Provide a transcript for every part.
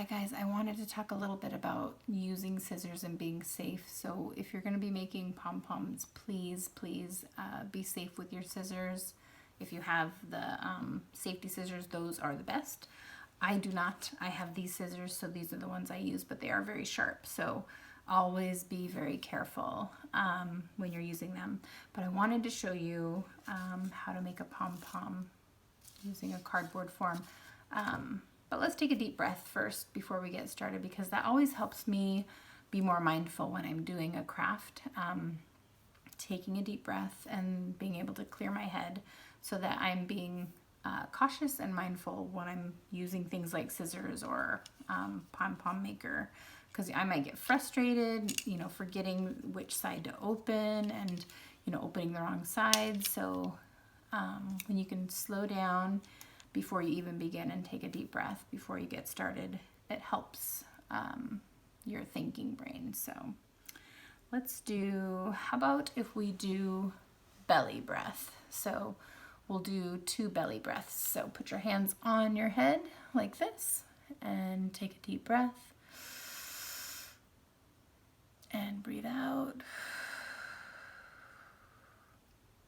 Hi guys, I wanted to talk a little bit about using scissors and being safe. So if you're going to be making pom-poms, please be safe with your scissors. If you have the safety scissors, those are the best. I do not. I have these scissors, so these are the ones I use, but they are very sharp. So always be very careful when you're using them. But I wanted to show you how to make a pom-pom using a cardboard form. But let's take a deep breath first before we get started, because that always helps me be more mindful when I'm doing a craft. Taking a deep breath and being able to clear my head so that I'm being cautious and mindful when I'm using things like scissors or pom-pom maker, because I might get frustrated, forgetting which side to open and, opening the wrong side. So when you can slow down before you even begin and take a deep breath before you get started, it helps your thinking brain. So let's do, how about if we do belly breath? So we'll do 2 belly breaths. So put your hands on your head like this and take a deep breath and breathe out.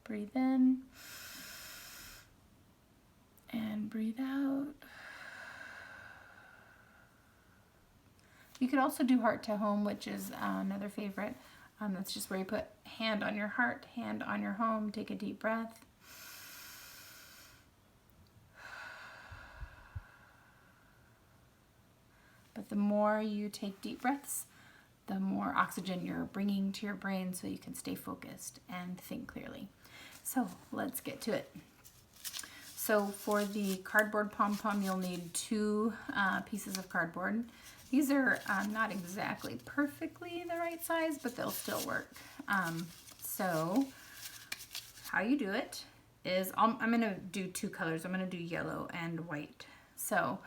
Breathe in and breathe out. You could also do heart to home, which is another favorite. That's just where you put hand on your heart, hand on your home. Take a deep breath. But the more you take deep breaths, the more oxygen you're bringing to your brain so you can stay focused and think clearly. So let's get to it. So for the cardboard pom-pom, you'll need 2 pieces of cardboard. These are not exactly perfectly the right size, but they'll still work. So how you do it is, I'm gonna do 2 colors. I'm gonna do yellow and white. So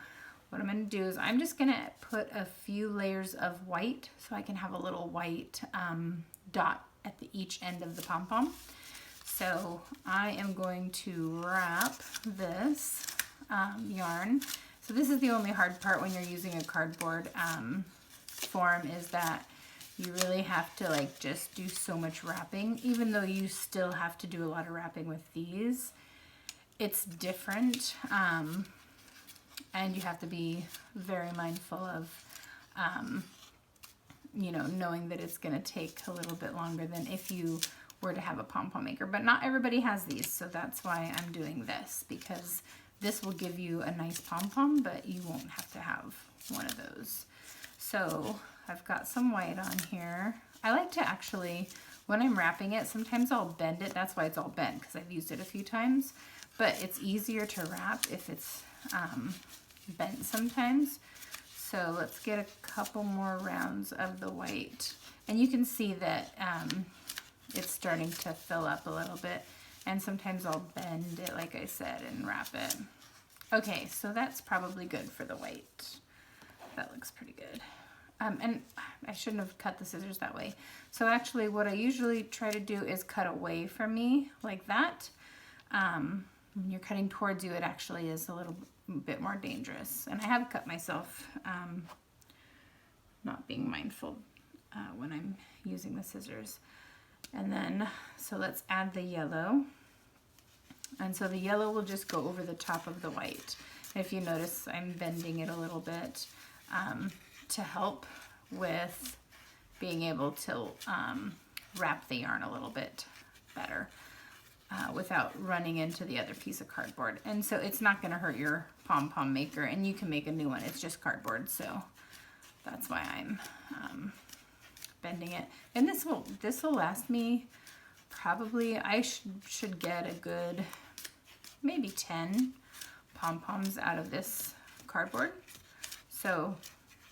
what I'm gonna do is I'm just gonna put a few layers of white so I can have a little white dot at each end of the pom-pom. So I am going to wrap this yarn. So this is the only hard part when you're using a cardboard form, is that you really have to just do so much wrapping, even though you still have to do a lot of wrapping with these. It's different, and you have to be very mindful of knowing that it's going to take a little bit longer than if you were to have a pom-pom maker. But not everybody has these, so that's why I'm doing this, because this will give you a nice pom-pom, but you won't have to have one of those. So I've got some white on here. I like to actually, when I'm wrapping it, sometimes I'll bend it. That's why it's all bent, because I've used it a few times. But it's easier to wrap if it's bent sometimes. So let's get a couple more rounds of the white. And you can see that it's starting to fill up a little bit, and sometimes I'll bend it, like I said, and wrap it. Okay, so that's probably good for the white. That looks pretty good. And I shouldn't have cut the scissors that way. So actually what I usually try to do is cut away from me like that. When you're cutting towards you, it actually is a little bit more dangerous. And I have cut myself, not being mindful when I'm using the scissors. And then, so let's add the yellow. And so the yellow will just go over the top of the white. If you notice, I'm bending it a little bit to help with being able to wrap the yarn a little bit better without running into the other piece of cardboard. And so it's not going to hurt your pom-pom maker, and you can make a new one. It's just cardboard, so that's why I'm bending it. And this will last me probably, I should get a good maybe 10 pom-poms out of this cardboard. So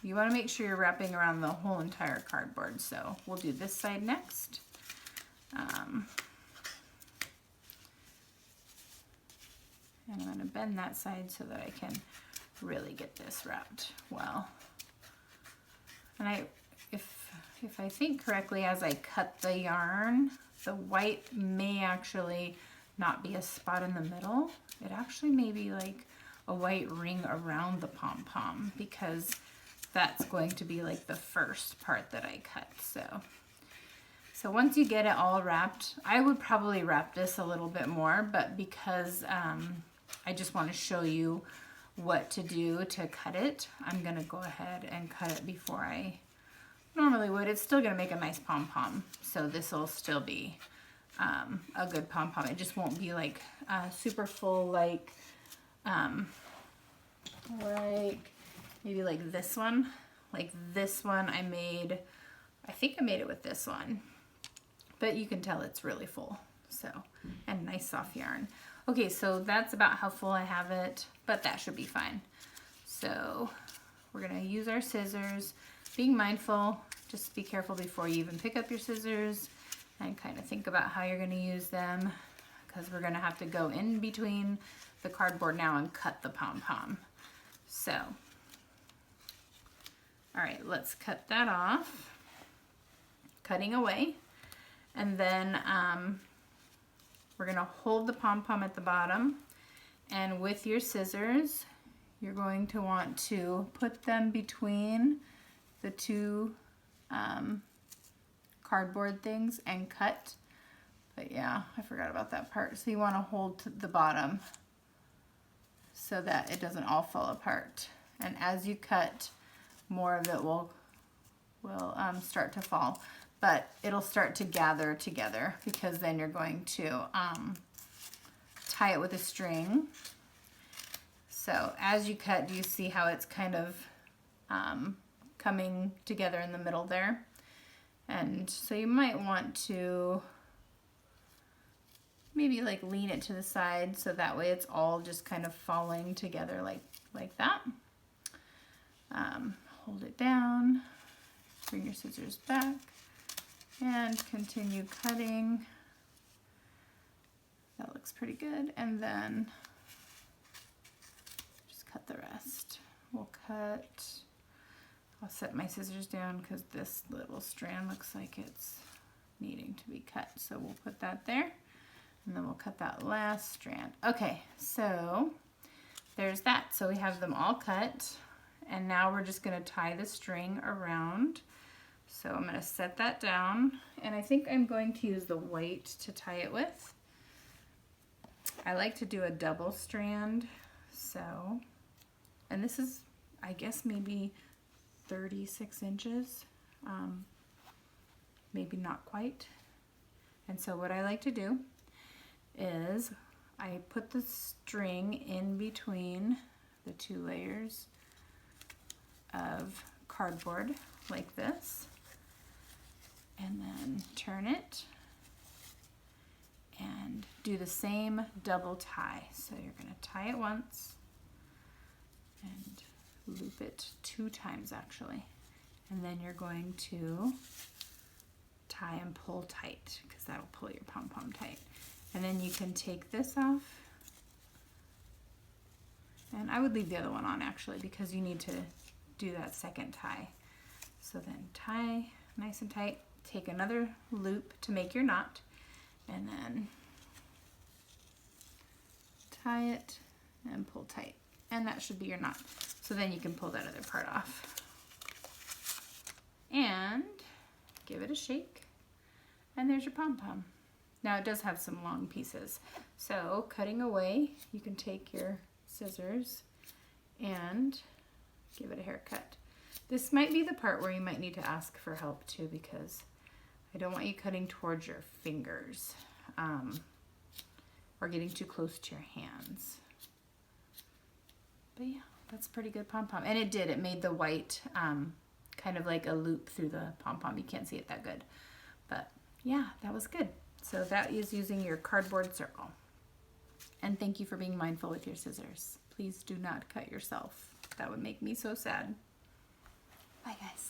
you want to make sure you're wrapping around the whole entire cardboard. So we'll do this side next. And I'm going to bend that side so that I can really get this wrapped well. And if I think correctly, as I cut the yarn, the white may actually not be a spot in the middle. It actually may be like a white ring around the pom-pom, because that's going to be like the first part that I cut. So once you get it all wrapped, I would probably wrap this a little bit more, but because I just want to show you what to do to cut it, I'm going to go ahead and cut it before I normally would. It's still going to make a nice pom-pom, so this will still be a good pom-pom. It just won't be like super full like maybe like this one. Like this one I think I made it with this one. But you can tell it's really full. So, and nice soft yarn. Okay, so that's about how full I have it, but that should be fine. So we're gonna use our scissors, being mindful, just be careful before you even pick up your scissors and kind of think about how you're gonna use them, because we're gonna have to go in between the cardboard now and cut the pom-pom. So, all right, let's cut that off, cutting away. And then we're gonna hold the pom-pom at the bottom, and with your scissors, you're going to want to put them between the two cardboard things and cut. But yeah, I forgot about that part. So you wanna hold to the bottom so that it doesn't all fall apart. And as you cut, more of it will start to fall. But it'll start to gather together, because then you're going to tie it with a string. So as you cut, do you see how it's kind of coming together in the middle there? And so you might want to maybe like lean it to the side so that way it's all just kind of falling together like that. Hold it down, bring your scissors back, and continue cutting. That looks pretty good. And then just cut the rest. We'll cut, I'll set my scissors down because this little strand looks like it's needing to be cut. So we'll put that there, and then we'll cut that last strand. Okay, so there's that. So we have them all cut, and now we're just gonna tie the string around. So I'm going to set that down, and I think I'm going to use the white to tie it with. I like to do a double strand, so, and this is, I guess, maybe 36 inches, maybe not quite. And so what I like to do is I put the string in between the two layers of cardboard like this, and then turn it and do the same double tie. So you're going to tie it once and loop it 2 times actually, and then you're going to tie and pull tight, because that'll pull your pom-pom tight. And then you can take this off, and I would leave the other one on actually, because you need to do that second tie. So then tie nice and tight, take another loop to make your knot, and then tie it and pull tight. And that should be your knot. So then you can pull that other part off. And give it a shake, and there's your pom-pom. Now it does have some long pieces. So cutting away, you can take your scissors and give it a haircut. This might be the part where you might need to ask for help too, because I don't want you cutting towards your fingers or getting too close to your hands. But yeah, that's a pretty good pom-pom. And it made the white kind of like a loop through the pom-pom. You can't see it that good. But yeah, that was good. So that is using your cardboard circle. And thank you for being mindful with your scissors. Please do not cut yourself. That would make me so sad. Bye guys.